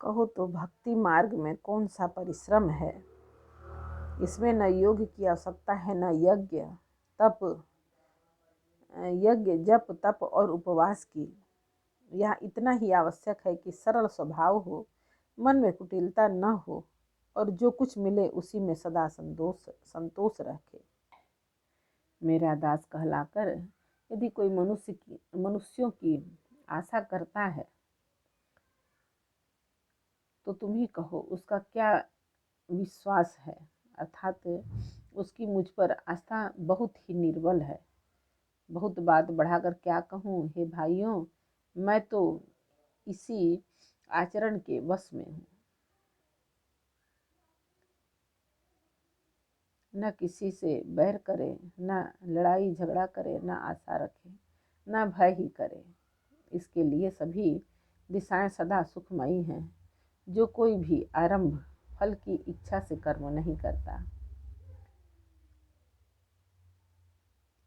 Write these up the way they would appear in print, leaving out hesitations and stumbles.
कहो तो भक्ति मार्ग में कौन सा परिश्रम है। इसमें न योग की आवश्यकता है, न यज्ञ जप तप और उपवास की। यह इतना ही आवश्यक है कि सरल स्वभाव हो, मन में कुटिलता न हो और जो कुछ मिले उसी में सदा संतोष रखे। मेरा दास कहलाकर यदि कोई मनुष्यों की आशा करता है तो तुम ही कहो उसका क्या विश्वास है, अर्थात उसकी मुझ पर आस्था बहुत ही निर्बल है। बहुत बात बढ़ाकर क्या कहूँ हे भाइयों, मैं तो इसी आचरण के वश में हूँ। न किसी से बैर करे, न लड़ाई झगड़ा करे, न आशा रखे, न भय ही करे। इसके लिए सभी दिशाएं सदा सुखमयी हैं। जो कोई भी आरंभ फल की इच्छा से कर्म नहीं करता,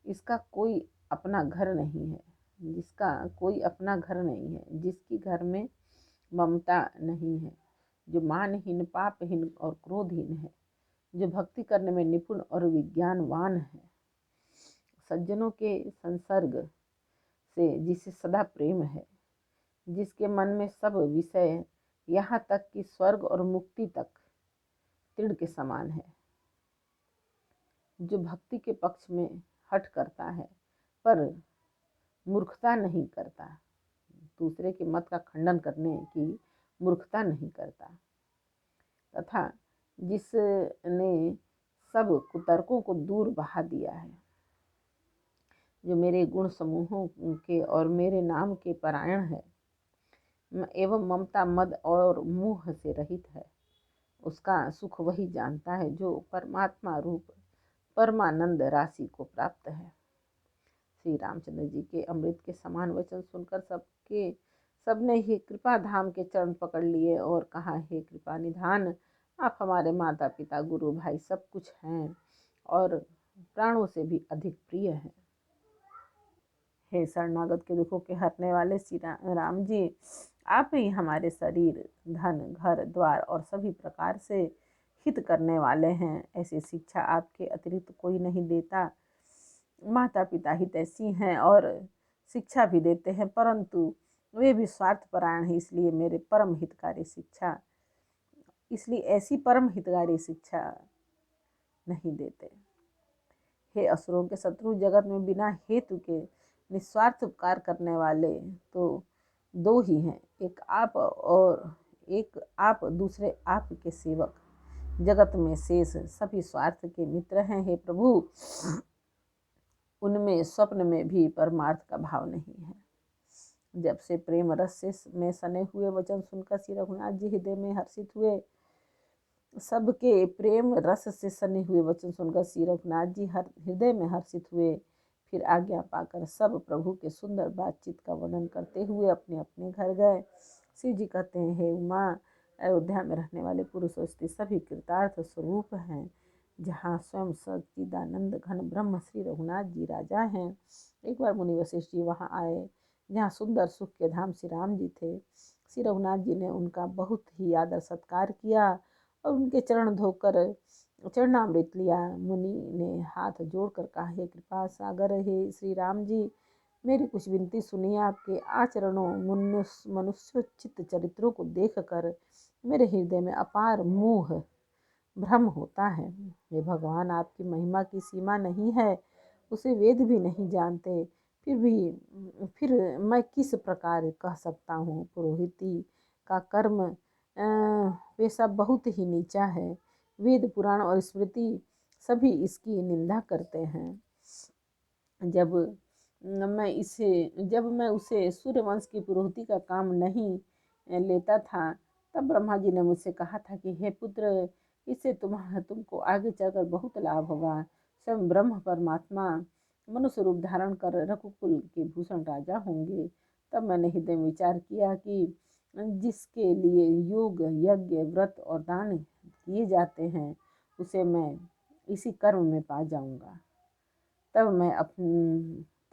इसका कोई अपना घर नहीं है। जिसका कोई अपना घर नहीं है, जिसकी घर में ममता नहीं है, जो मानहीन, पापहीन और क्रोधहीन है, जो भक्ति करने में निपुण और विज्ञानवान है, सज्जनों के संसर्ग से जिसे सदा प्रेम है, जिसके मन में सब विषय यहाँ तक कि स्वर्ग और मुक्ति तक तीर के समान है, जो भक्ति के पक्ष में हठ करता है पर मूर्खता नहीं करता, दूसरे के मत का खंडन करने की मूर्खता नहीं करता, तथा जिसने सब कुतर्कों को दूर बहा दिया है, जो मेरे गुण समूहों के और मेरे नाम के परायण है एवं ममता मद और मोह से रहित है, उसका सुख वही जानता है जो परमात्मा रूप परमानंद राशि को प्राप्त है। श्री रामचंद्र जी के अमृत के समान वचन सुनकर सबने ही कृपा धाम के चरण पकड़ लिए और कहा, हे कृपा निधान, आप हमारे माता पिता गुरु भाई सब कुछ हैं और प्राणों से भी अधिक प्रिय हैं। हे शरणागत के दुखों के हरने वाले श्री राम जी, आप ही हमारे शरीर, धन, घर द्वार और सभी प्रकार से हित करने वाले हैं। ऐसी शिक्षा आपके अतिरिक्त कोई नहीं देता। माता पिता हितैषी हैं और शिक्षा भी देते हैं, परंतु वे भी स्वार्थपरायण हैं, इसलिए ऐसी परम हितकारी शिक्षा नहीं देते। हे असुरों के शत्रु, जगत में बिना हेतु के निस्वार्थ उपकार करने वाले तो दो ही हैं, एक आप दूसरे आप के सेवक। जगत में शेष सभी स्वार्थ के मित्र हैं। हे प्रभु, उनमें स्वप्न में भी परमार्थ का भाव नहीं है। जब से प्रेम रस में सने हुए वचन सुनकर श्री रघुनाथ जी हृदय में हर्षित हुए, सबके प्रेम रस से सने हुए वचन सुनकर श्री रघुनाथ जी हृदय में हर्षित हुए। फिर आज्ञा पाकर सब प्रभु के सुंदर बातचीत का वर्णन करते हुए अपने अपने घर गए। शिव जी कहते हैं, हे उमा, अयोध्या में रहने वाले पुरुष और स्त्री सभी कृतार्थ स्वरूप हैं। जहाँ स्वयं सच्चिदानंद घन ब्रह्म श्री रघुनाथ जी राजा हैं। एक बार मुनि वशिष्ठ जी वहाँ आए, जहाँ सुंदर सुख के धाम श्री राम जी थे। श्री रघुनाथ जी ने उनका बहुत ही आदर सत्कार किया और उनके चरण धोकर चरणामृत लिया। मुनि ने हाथ जोड़कर कहा, हे कृपा सागर, हे श्री राम जी, मेरी कुछ विनती सुनिए। आपके आचरणों, मनुष्योचित चरित्रों को देखकर मेरे हृदय में अपार मोह भ्रम होता है। हे भगवान, आपकी महिमा की सीमा नहीं है, उसे वेद भी नहीं जानते, फिर मैं किस प्रकार कह सकता हूँ। पुरोहिती का कर्म वे सब बहुत ही नीचा है। वेद पुराण और स्मृति सभी इसकी निंदा करते हैं। जब मैं उसे सूर्यवंश की पुरोहिती का काम नहीं लेता था, तब ब्रह्मा जी ने मुझसे कहा था कि हे पुत्र, इससे तुमको आगे चलकर बहुत लाभ होगा। स्वयं ब्रह्म परमात्मा मनुष्य रूप धारण कर रघुकुल के भूषण राजा होंगे। तब मैंने हृदय में विचार किया कि जिसके लिए योग, यज्ञ, व्रत और दान किए जाते हैं, उसे मैं इसी कर्म में पा जाऊंगा।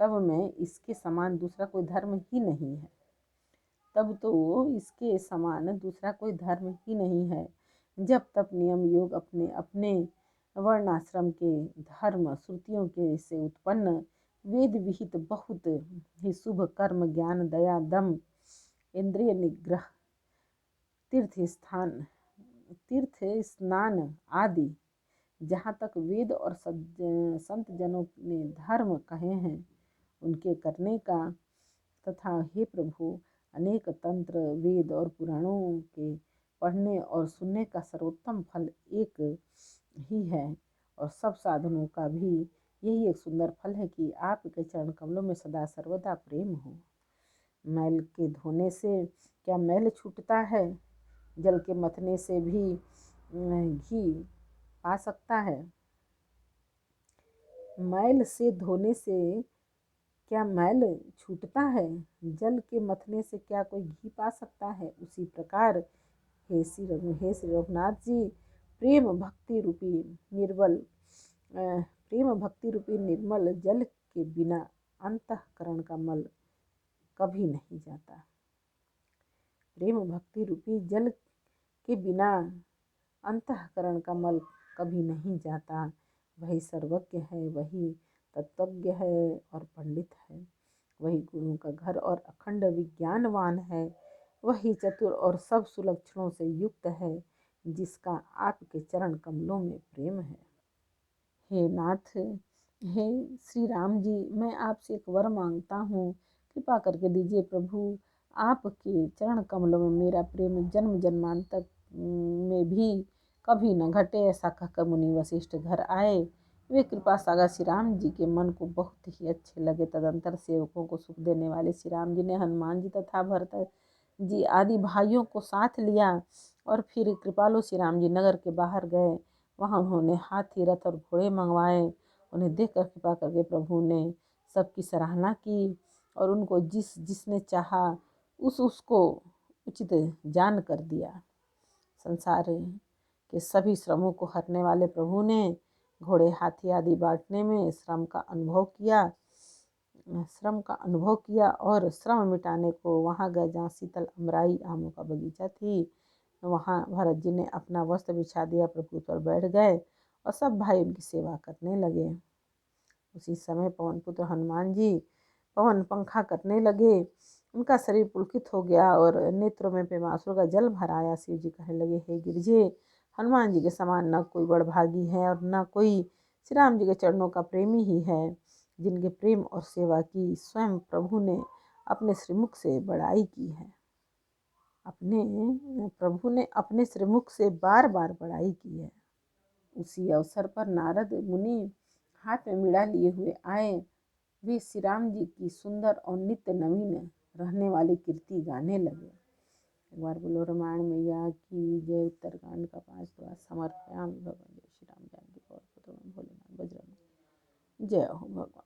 तब मैं इसके समान दूसरा कोई धर्म ही नहीं है। तब तो इसके समान दूसरा कोई धर्म ही नहीं है। जब तब नियम योग अपने अपने वर्णाश्रम के धर्म श्रुतियों के से उत्पन्न वेद विहित बहुत ही शुभ कर्म ज्ञान दया दम इंद्रिय निग्रह तीर्थ स्नान आदि जहाँ तक वेद और संत जनों ने धर्म कहे हैं उनके करने का, तथा हे प्रभु अनेक तंत्र वेद और पुराणों के पढ़ने और सुनने का सर्वोत्तम फल एक ही है, और सब साधनों का भी यही एक सुंदर फल है कि आपके चरण कमलों में सदा सर्वदा प्रेम हो। मैल के धोने से क्या मैल छूटता है? जल के मथने से भी घी पा सकता है? मैल से धोने से क्या मैल छूटता है? जल के मथने से क्या कोई घी पा सकता है? उसी प्रकार हे श्री रघुनाथ जी, प्रेम भक्ति रूपी निर्मल जल के बिना अंतःकरण का मल कभी नहीं जाता। प्रेम भक्ति रूपी जल के बिना अंतःकरण का मल कभी नहीं जाता। वही सर्वज्ञ है, वही तत्वज्ञ है और पंडित है, वही गुरु का घर और अखंड विज्ञानवान है, वही चतुर और सब सुलक्षणों से युक्त है, जिसका आपके चरण कमलों में प्रेम है। हे नाथ, हे श्री राम जी, मैं आपसे एक वर मांगता हूँ, कृपा करके दीजिए प्रभु। आपके चरण कमलों में मेरा प्रेम जन्म जन्मांतर में भी कभी न घटे, ऐसा कहकर मुनि वशिष्ठ घर आए। वे कृपा सागर श्री राम जी के मन को बहुत ही अच्छे लगे। तदंतर सेवकों को सुख देने वाले श्री राम जी ने हनुमान जी तथा भरत जी आदि भाइयों को साथ लिया और फिर कृपालु श्री राम जी नगर के बाहर गए। वहाँ उन्होंने हाथी रथ और घोड़े मंगवाए। उन्हें देखकर कृपा करके प्रभु ने सबकी सराहना की और उनको जिसने चाहा उसको उचित जान कर दिया। संसार के सभी श्रमों को हरने वाले प्रभु ने घोड़े हाथी आदि बांटने में श्रम का अनुभव किया और श्रम मिटाने को वहाँ गए जहाँ शीतल अमराई आमों का बगीचा थी। वहाँ भरत जी ने अपना वस्त्र बिछा दिया, प्रभु पर बैठ गए और सब भाई उनकी सेवा करने लगे। उसी समय पवन पुत्र हनुमान जी पवन पंखा करने लगे। उनका शरीर पुलकित हो गया और नेत्रों में प्रेमाश्रु का जल भर आया। शिव जी कहने लगे, हे गिरजे, हनुमान जी के समान न कोई बड़भागी है और न कोई श्री राम जी के चरणों का प्रेमी ही है, जिनके प्रेम और सेवा की स्वयं प्रभु ने अपने श्रीमुख से बड़ाई की है। प्रभु ने अपने श्रीमुख से बार बार बड़ाई की है। उसी अवसर पर नारद मुनि हाथ में मीड़ा लिए हुए आए। वे श्री राम जी की सुंदर और नित्य नवीन रहने वाली कीर्ति गाने लगे। एक बार बोलो रामायण मैया की जय। उत्तरकांड का 5वां समर्पयामि भगवान श्री राम जानकी और पुत्र भोलेनाथ बजरंग। जय हो भगवान।